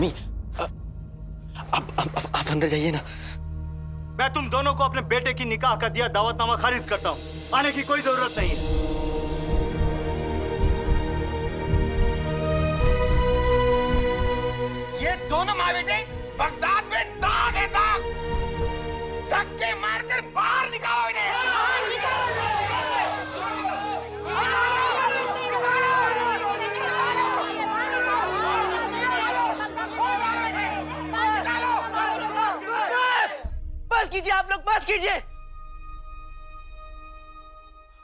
अम्मी आप अंदर जाइए ना। मैं तुम दोनों को अपने बेटे की निकाह का दिया दावतनामा खारिज करता हूँ। आने की कोई जरूरत नहीं है। ये दोनों माँ बेटे बगदाद में दाग है, दाग। धक्के मारकर बाहर निकालो इन्हें। बस कीजिए आप लोग, बस कीजिए।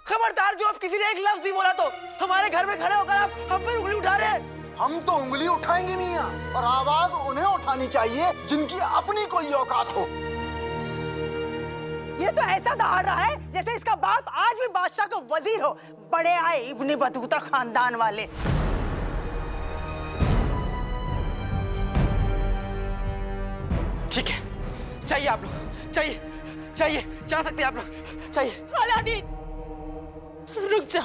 खबरदार, जो आप किसी ने एक लफ्ज नहीं बोला तो हमारे घर में खड़े होकर आप हम पे उंगली उठा रहे हैं। हम तो उंगली उठाएंगे मियां, और आवाज उन्हें उठानी चाहिए जिनकी अपनी कोई औकात हो। ये तो ऐसा दहाड़ रहा है जैसे इसका बाप आज भी बादशाह का वजीर हो। बड़े आए इब्ने बतूता खानदान वाले। ठीक है, चाहिए आप लोग, चाहिए चाहिए, जा सकते हैं आप लोग, चाहिए। अलादीन रुक जा।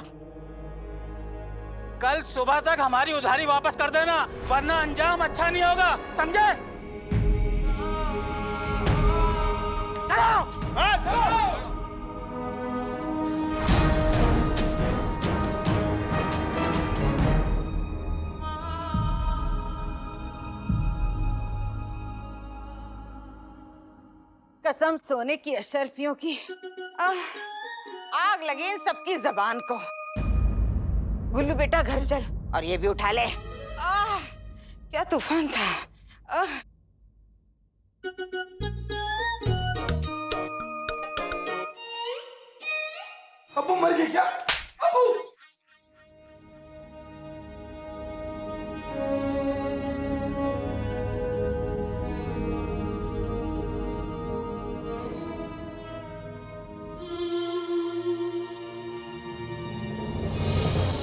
कल सुबह तक हमारी उधारी वापस कर देना, वरना अंजाम अच्छा नहीं होगा, समझे? चलो। हाँ, चलो। कसम सोने की अशरफियों की, आग लगे इन सबकी जबान को। गुल्लू बेटा घर चल और ये भी उठा ले। क्या तूफान था। अब्बू मर गई क्या? अब्बू!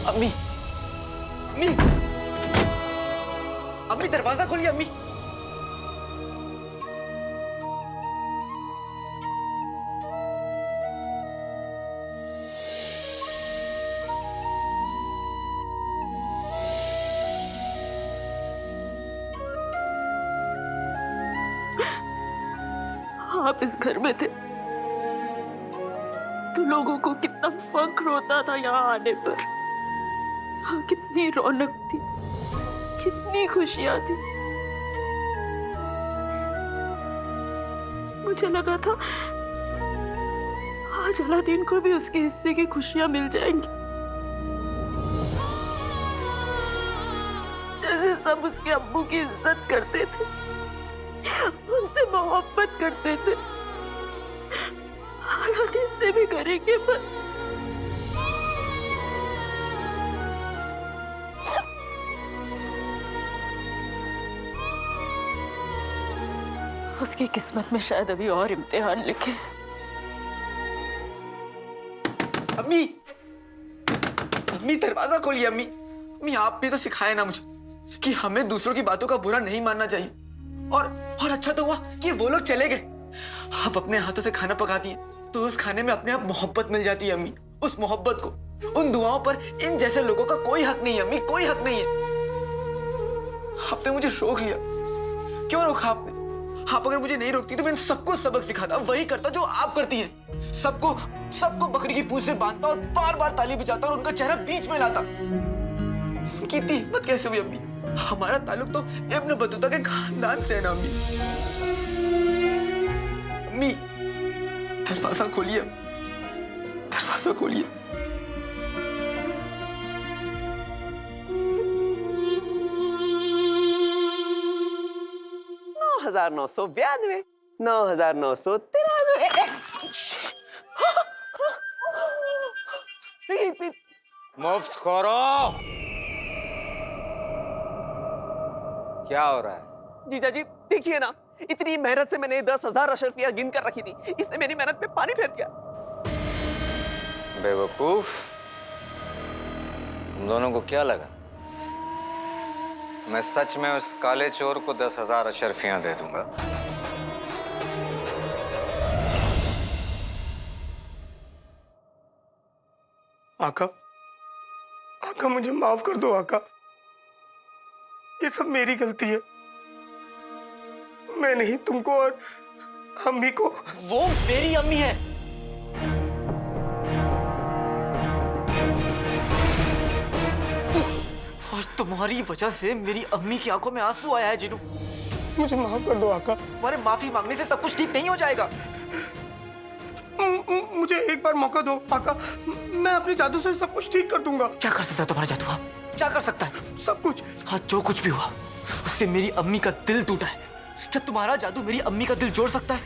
अम्मी अम्मी अम्मी, दरवाजा खोलिए अम्मी। आप इस घर में थे तो लोगों को कितना फख्र होता था यहाँ आने पर। यहाँ कितनी रौनक थी, कितनी खुशियां थी। मुझे लगा था आज अलादीन को भी उसके हिस्से की खुशियां मिल जाएंगी। जैसे सब उसके अब्बू की इज्जत करते थे, उनसे मोहब्बत करते थे, अलादीन से भी करेंगे। पर उसकी किस्मत में शायद अभी और इम्तिहान लिखे। अम्मी अम्मी, दरवाजा खोलिए अम्मी। अम्मी, आपने तो सिखाया ना मुझे कि हमें दूसरों की बातों का बुरा नहीं मानना चाहिए। और अच्छा तो हुआ कि वो लोग चले गए। आप अपने हाथों से खाना पकाती हैं तो उस खाने में अपने आप मोहब्बत मिल जाती है अम्मी। उस मोहब्बत को, उन दुआओं पर इन जैसे लोगों का कोई हक नहीं है अम्मी, कोई हक नहीं है। आपने मुझे रोक लिया, क्यों रोका आपने? आप अगर मुझे नहीं रोकती तो मैं सबको सबक सिखाता, वही करता जो आप करती हैं। सबको बकरी की पूंछ से बांधता और बार बार ताली बजाता और उनका चेहरा बीच में लाता। कितनी हिम्मत कैसे हुई अम्मी? हमारा ताल्लुक तो इब्न बतूता के खानदान से है ना अम्मी। अम्मी, दरवाजा खोलिए, दरवाजा खोलिए। 9,992, 9,993। मुफ्त खोरो! क्या हो रहा है? जीजा जी देखिए ना, इतनी मेहनत से मैंने 10,000 अशरफिया गिन कर रखी थी, इसने मेरी मेहनत पे पानी फेर दिया। बेवकूफ, तुम दोनों को क्या लगा मैं सच में उस काले चोर को 10,000 अशरफियां दे दूंगा? आका मुझे माफ कर दो आका, ये सब मेरी गलती है। मैं नहीं, तुमको और अम्मी को। वो मेरी अम्मी है। और तुम्हारी वजह से मेरी अम्मी की आंखों में आंसू आया है जिनू। मुझे माफ कर दो आका। तुम्हारे माफी मांगने से सब कुछ ठीक नहीं हो जाएगा। मुझे एक बार मौका दो आका, मैं अपने जादू से सब कुछ ठीक कर दूंगा। क्या कर सकता है तुम्हारा जादू? हाँ? क्या कर सकता है? सब कुछ। हाँ, जो कुछ भी हुआ उससे मेरी अम्मी का दिल टूटा है। क्या तुम्हारा जादू मेरी अम्मी का दिल जोड़ सकता है?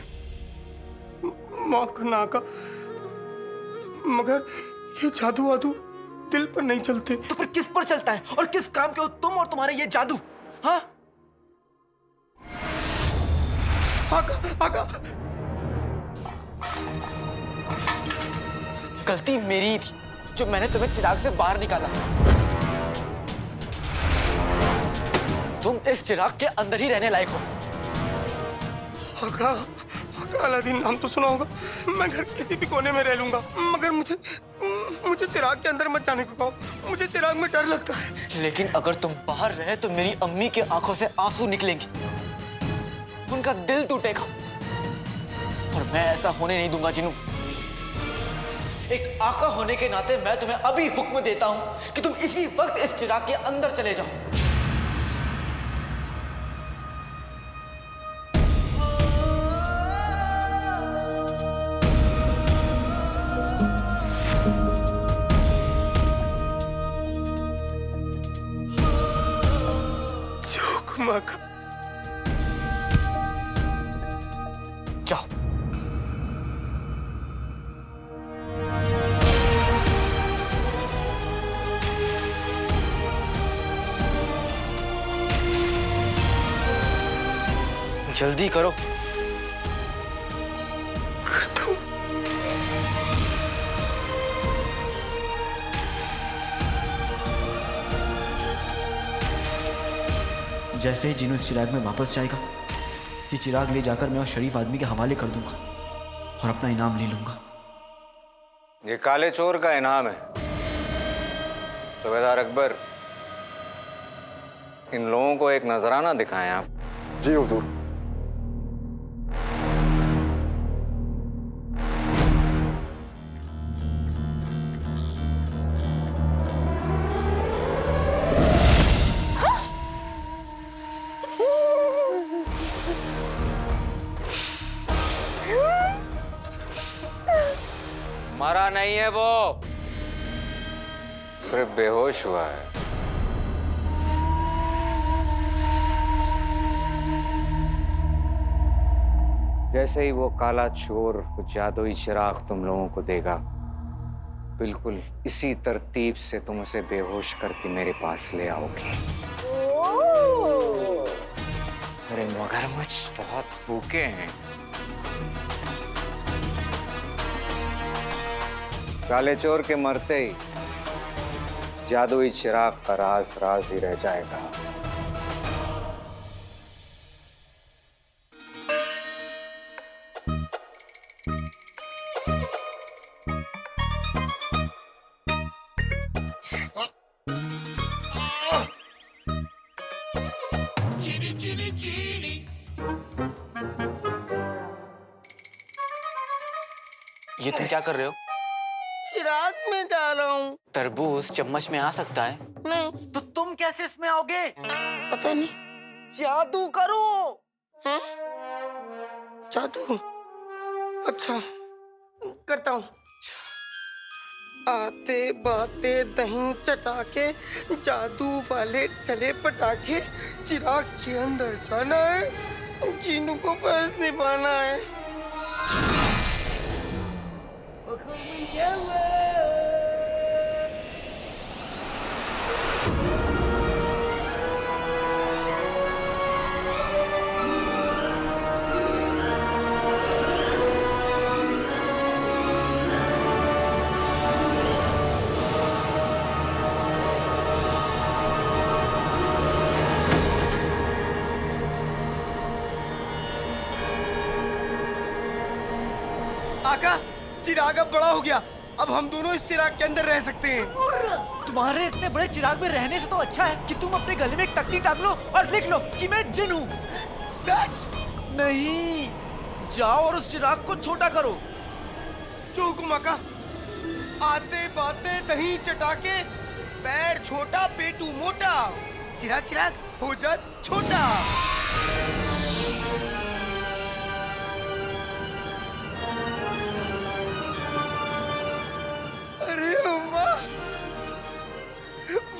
माफ करना आका, मगर ये जादू वादू दिल पर नहीं चलते। तो फिर किस पर चलता है? और किस काम के हो तुम और तुम्हारे ये जादू? हाँ? आका, आका। गलती मेरी ही थी जो मैंने तुम्हें चिराग से बाहर निकाला। तुम इस चिराग के अंदर ही रहने लायक हो। आका, आका, अलादीन नाम तो सुना होगा। मैं घर किसी भी कोने में रह लूंगा, मगर मुझे चिराग के अंदर मत जाने को कहो। मुझे चिराग में डर लगता है। लेकिन अगर तुम बाहर रहे तो मेरी अम्मी की आंखों से आंसू निकलेंगे, उनका दिल टूटेगा, और मैं ऐसा होने नहीं दूंगा जिनू। एक आका होने के नाते मैं तुम्हें अभी हुक्म देता हूं कि तुम इसी वक्त इस चिराग के अंदर चले जाओ। आका, जाओ। जल्दी करो। करता हूं। जैसे ही जिनू इस चिराग में वापस जाएगा, ये चिराग ले जाकर मैं उस शरीफ आदमी के हवाले कर दूंगा और अपना इनाम ले लूंगा। ये काले चोर का इनाम है। सूबेदार अकबर, इन लोगों को एक नजराना दिखाएं आप। जी हुजूर। मरा नहीं है वो, सिर्फ बेहोश हुआ है। जैसे ही वो काला चोर वो जादुई चिराग तुम लोगों को देगा, बिल्कुल इसी तरतीब से तुम उसे बेहोश करके मेरे पास ले आओगे। मेरे मगरमच्छ बहुत भूखे हैं। काले चोर के मरते ही जादुई चिराग का राज राज ही रह जाएगा। ये तुम क्या कर रहे हो? चिराग में जा रहा हूँ। तरबूज चम्मच में आ सकता है? नहीं। तो तुम कैसे इसमें आओगे? पता नहीं। जादू करो। हाँ? जादू? अच्छा, करता हूँ। आते बाते दही चटाके, जादू वाले चले पटाखे, चिराग के अंदर जाना है, जीनू को फर्ज निभाना है। आका, चिराग अब बड़ा हो गया। अब हम दोनों इस चिराग के अंदर रह सकते हैं। तुम्हारे इतने बड़े चिराग में रहने से तो अच्छा है कि तुम अपने गले में एक तख्ती टांग लो और लिख लो कि मैं जिन हूँ। सच? नहीं, जाओ और उस चिराग को छोटा करो। जो हुक्म आका। आते बाते दही चटाके, पैर छोटा पेटू मोटा, चिराग चिराग हो जा छोटा। अरे अम्मा,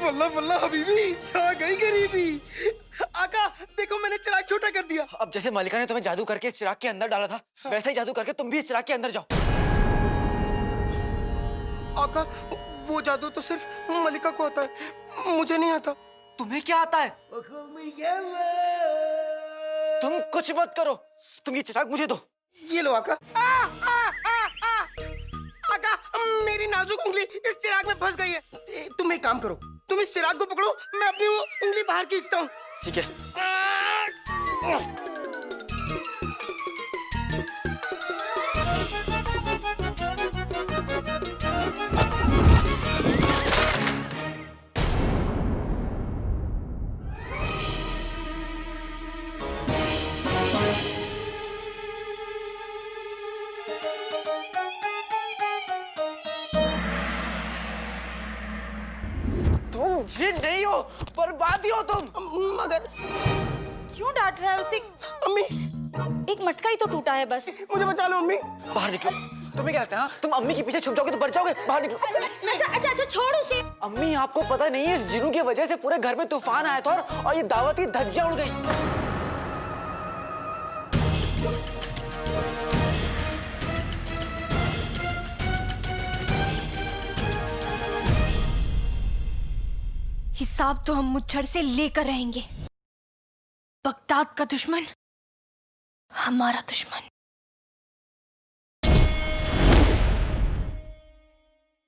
वल्ला वल्ला हबीबी, छा गई गरीबी। आका देखो मैंने चिराग छोटा कर दिया। अब जैसे मलिका ने तुम्हें जादू करके इस चिराग के अंदर डाला था, वैसे ही जादू करके तुम भी इस चिराग के अंदर जाओ। आका वो जादू तो सिर्फ मलिका को आता है, मुझे नहीं आता। तुम्हें क्या आता है? तुम कुछ मत करो, तुम ये चिराग मुझे दो। ये लो आका। आका मेरी नाजुक उंगली इस चिराग में फंस गई है। तुम एक काम करो, तुम इस चिराग को पकड़ो, मैं अपनी वो उंगली बाहर खींचता हूँ। ठीक है। तुम जिन नहीं हो, बर्बादी हो तुम। मगर क्यों डांट रहा है उसे? अम्मी एक मटका ही तो टूटा है बस। मुझे बचा लो अम्मी। बाहर निकलो। तुम्हें क्या लगता है हाँ? तुम अम्मी के पीछे छुप जाओगे तो बच जाओगे। बाहर निकलो। अच्छा छोड़ उसे। अम्मी आपको पता नहीं है, इस जिनू की वजह से पूरे घर में तूफान आया था और ये दावत की धज्जियां उड़ गई। हिसाब तो हम मुच्छर से लेकर रहेंगे। बगदाद का दुश्मन हमारा दुश्मन।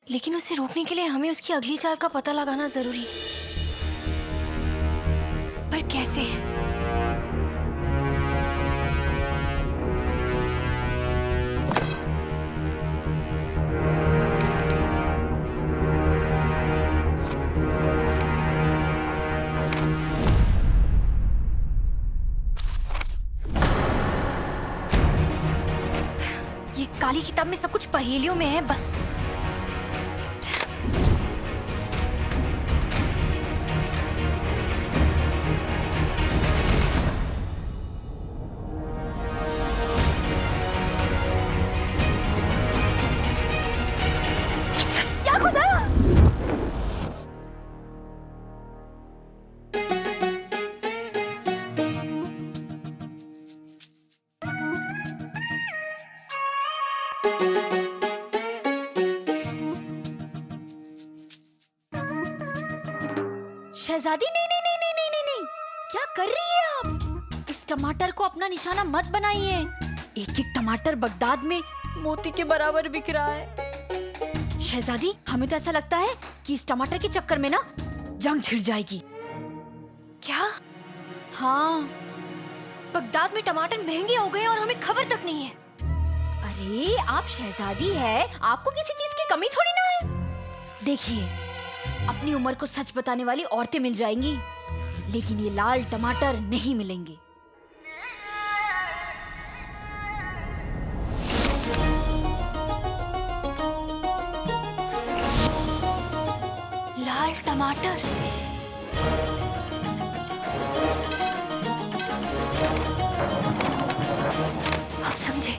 लेकिन उसे रोकने के लिए हमें उसकी अगली चाल का पता लगाना जरूरी है। पर कैसे? ये काली किताब में सब कुछ पहेलियों में है बस। या खुदा! शहजादी, नहीं नहीं नहीं नहीं नहीं नहीं नहीं, क्या कर रही है आप? इस टमाटर को अपना निशाना मत बनाइए। एक एक टमाटर बगदाद में मोती के बराबर बिक रहा है। शहजादी, हमें तो ऐसा लगता है कि इस टमाटर के चक्कर में ना जंग छिड़ जाएगी। क्या? हाँ, बगदाद में टमाटर महंगे हो गए और हमें खबर तक नहीं है। अरे आप शहजादी है, आपको किसी चीज की कमी थोड़ी ना है। देखिए, अपनी उम्र को सच बताने वाली औरतें मिल जाएंगी, लेकिन ये लाल टमाटर नहीं मिलेंगे। लाल टमाटर। आप समझे?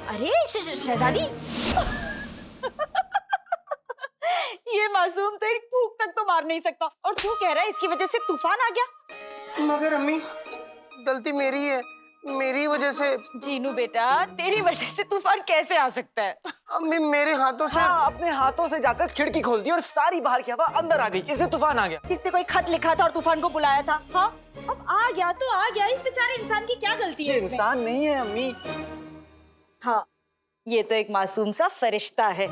अरे शहजादी, ये मासूम तो एक फूंक तक तो मार नहीं सकता, और तू कह रहा है इसकी वजह से तूफान आ गया। मगर अम्मी, गलती मेरी है, मेरी वजह से। जीनू बेटा, तेरी वजह से तूफान कैसे आ सकता है? अम्मी मेरे हाथों से। हाँ, अपने हाथों से जाकर खिड़की खोल दी और सारी बाहर की हवा अंदर आ गई, इससे तूफान आ गया। किसने कोई खत लिखा था और तूफान को बुलाया था? हाँ, अब आ गया तो आ गया, इस बेचारे इंसान की क्या गलती है ये इसमें? इंसान नहीं है अम्मी। हाँ, ये तो एक मासूम सा फरिश्ता है।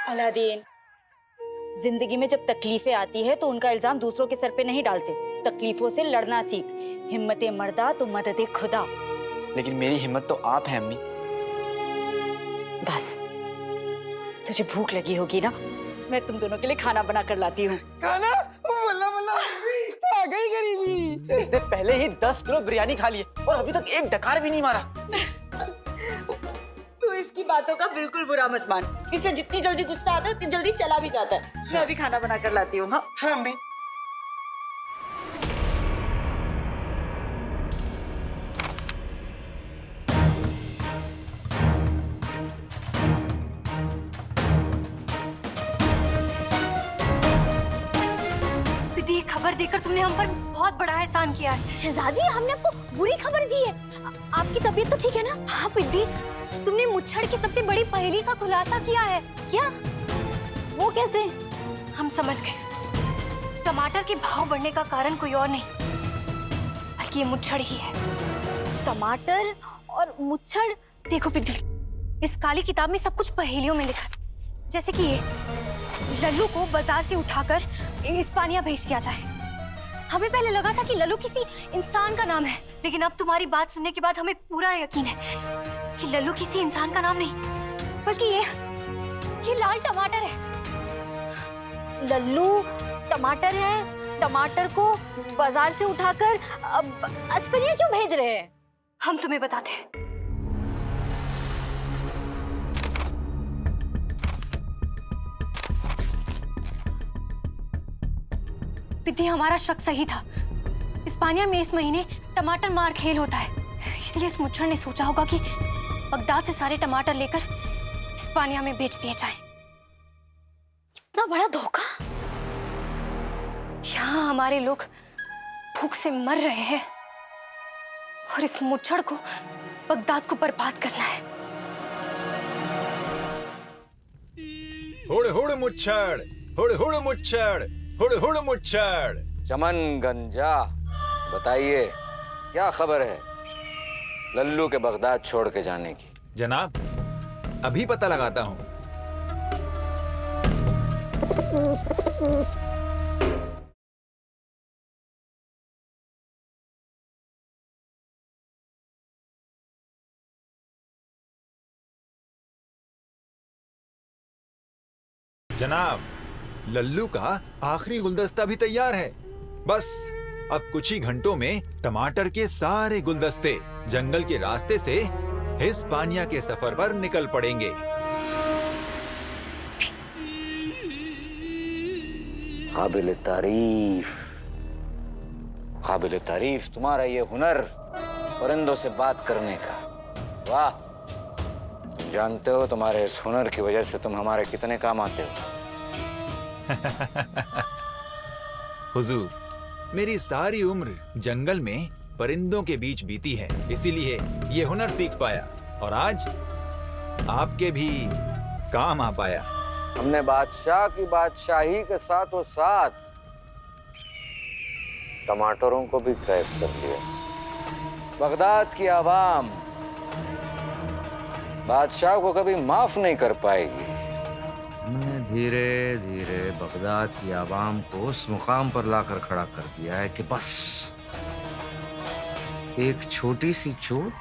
अलादीन, जिंदगी में जब तकलीफें आती है तो उनका इल्जाम दूसरों के सर पे नहीं डालते, तकलीफों से लड़ना सीख। हिम्मते मर्दा तो मददे खुदा। लेकिन मेरी हिम्मत तो आप हैं अम्मी। बस, तुझे भूख लगी होगी ना, मैं तुम दोनों के लिए खाना बना कर लाती हूँ। खाना? वल्ला वल्ला आ गई गरीबी। इस से पहले ही 10 किलो बिरयानी खा ली है और अभी तक एक डकार भी नहीं मारा। तू इसकी बातों का बिल्कुल बुरा मत मान। इसे जितनी जल्दी गुस्सा आता है उतनी जल्दी चला भी जाता है। मैं अभी खाना बना कर लाती हूँ। हाँ हाँ अम्मी। दीदी, ये खबर देकर तुमने हम पर बहुत बड़ा एहसान किया है। शहजादी, हमने आपको बुरी खबर दी है। आपकी तबीयत तो ठीक है ना? हाँ पिद्दी, तुमने मुच्छड़ की सबसे बड़ी पहेली का खुलासा किया है। क्या? वो कैसे? हम समझ गए। टमाटर के भाव बढ़ने का कारण कोई और नहीं बल्कि ये मुच्छड़ ही है। टमाटर और मुच्छड़? देखो पिद्दी, इस काली किताब में सब कुछ पहेलियों में लिखा है। जैसे कि ये, लल्लू को बाजार से उठाकर इस्पानिया भेज दिया जाए। हमें पहले लगा था कि लल्लू किसी इंसान का नाम है, लेकिन अब तुम्हारी बात सुनने के बाद हमें पूरा यकीन है कि लल्लू किसी इंसान का नाम नहीं बल्कि ये लाल टमाटर है। लल्लू टमाटर है। टमाटर को बाजार से उठाकर इस्पानिया क्यों भेज रहे हैं? हम तुम्हें बताते हैं। पिद्दी, हमारा शक सही था। इस्पानिया में इस महीने टमाटर मार खेल होता है, इसलिए उस मुच्छड़ ने सोचा होगा कि बगदाद से सारे टमाटर लेकर इस्पानिया में बेच दिए जाएं। इतना बड़ा धोखा! यहाँ हमारे लोग भूख से मर रहे हैं और इस मुच्छड़ को बगदाद को बर्बाद करना है। हुड़ हुड़ मुच्छड़, हुड़ हुड़ मुच्छड़, हुड़ हुड़ मुच्छड़। चमन गंजा, बताइए क्या खबर है लल्लू के बगदाद छोड़ के जाने की? जनाब, अभी पता लगाता हूँ। जनाब, लल्लू का आखिरी गुलदस्ता भी तैयार है। बस अब कुछ ही घंटों में टमाटर के सारे गुलदस्ते जंगल के रास्ते से हिस्पानिया के सफर पर निकल पड़ेंगे। काबिल तारीफ तुम्हारा ये हुनर परिंदों से बात करने का। वाह! तुम जानते हो तुम्हारे इस हुनर की वजह से तुम हमारे कितने काम आते हो। हुजूर, मेरी सारी उम्र जंगल में परिंदों के बीच बीती है, इसीलिए ये हुनर सीख पाया और आज आपके भी काम आ पाया। हमने बादशाह की बादशाही के साथों साथ टमाटरों को भी कैद कर लिया। बगदाद की आवाम बादशाह को कभी माफ नहीं कर पाएगी। हमने धीरे धीरे बगदाद की आवाम को उस मुकाम पर लाकर खड़ा कर दिया है कि बस एक छोटी सी चोट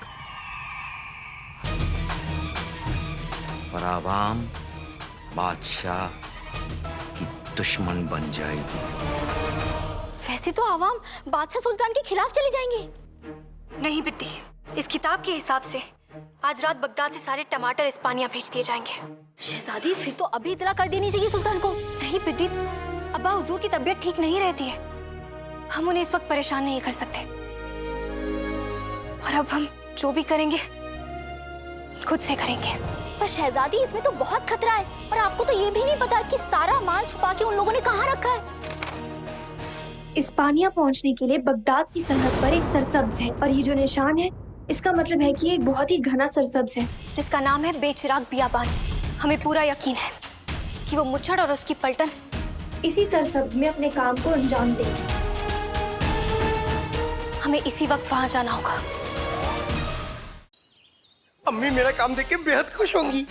और आवाम बादशाह की दुश्मन बन जाएगी। वैसे तो आवाम बादशाह सुल्तान के खिलाफ चले जाएंगे। नहीं बिट्टी, इस किताब के हिसाब से आज रात बगदाद से सारे टमाटर इस्पानिया भेज दिए जाएंगे। शहजादी, फिर तो अभी इतला कर देनी चाहिए सुल्तान को। नहीं बिट्टी, अब्बा हुजूर की तबीयत ठीक नहीं रहती है, हम उन्हें इस वक्त परेशान नहीं कर सकते। और अब हम जो भी करेंगे खुद से करेंगे। पर शहजादी, इसमें तो बहुत खतरा है और आपको तो ये भी नहीं पता कि सारा माल छुपा के उन लोगों ने कहाँ रखा है। इस्पानिया पहुंचने के लिए बगदाद की सरहद पर एक सरसब्ज है और ये जो निशान है इसका मतलब है कि एक बहुत ही घना सरसब्ज है जिसका नाम है बेचिराग बियाबान। हमें पूरा यकीन है कि वो मुच्छड़ और उसकी पलटन इसी सरसब्ज में अपने काम को अंजाम देंगे। हमें इसी वक्त वहां जाना होगा। अम्मी मेरा काम देख के बेहद खुश होंगी।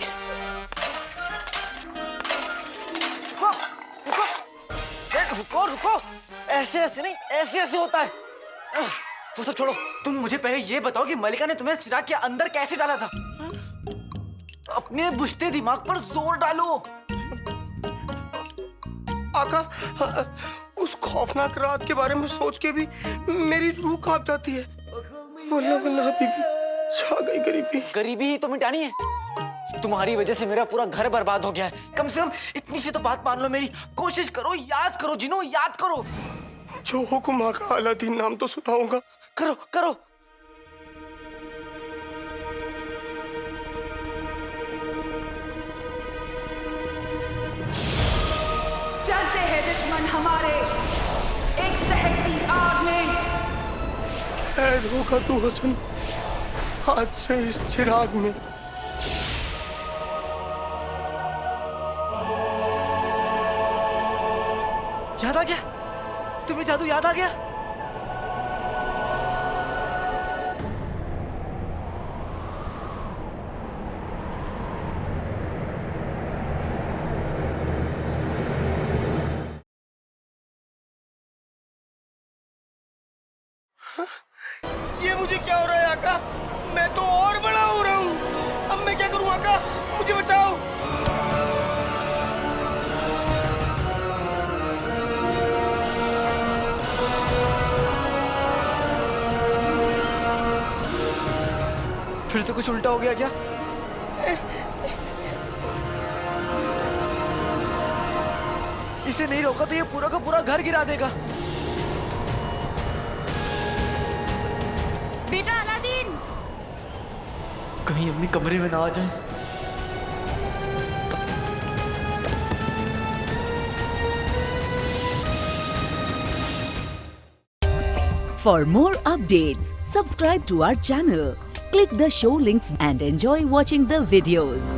रुको रुको, ऐसे ऐसे नहीं, ऐसे ऐसे होता है। वो सब छोड़ो, तुम मुझे पहले ये बताओ कि मलिका ने तुम्हें चिराग के अंदर कैसे डाला था? अपने बुझते दिमाग पर जोर डालो। आका, उस खौफनाक रात के बारे में सोच के भी मेरी रूह कांप जाती है। वल्लाह वल्लाह हबीबी, छा गई गरीबी। गरीबी ही तो मिटानी है। तुम्हारी वजह से मेरा पूरा घर बर्बाद हो गया है। कम से कम इतनी सी तो बात मान लो मेरी। कोशिश करो, याद करो जिनो, याद करो। जो हुक्म आका अलादीन नाम तो सुनाऊंगा। करो करो। चलते हैं दुश्मन हमारे एक दहकती आग में। कैद होगा तू हसन आज से इस चिराग में। याद आ गया? तुम्हें जादू याद आ गया? ये मुझे क्या हो रहा है आका? मैं तो और बड़ा हो रहा हूँ। अब मैं क्या करूँ आका? मुझे बचाओ। फिर से कुछ उल्टा हो गया क्या? इसे नहीं रोका तो ये पूरा का पूरा घर गिरा देगा। बेटा अलादीन, कहीं अम्मी कमरे में ना आ जाए। For more updates, subscribe to our channel, click the show links and enjoy watching the videos.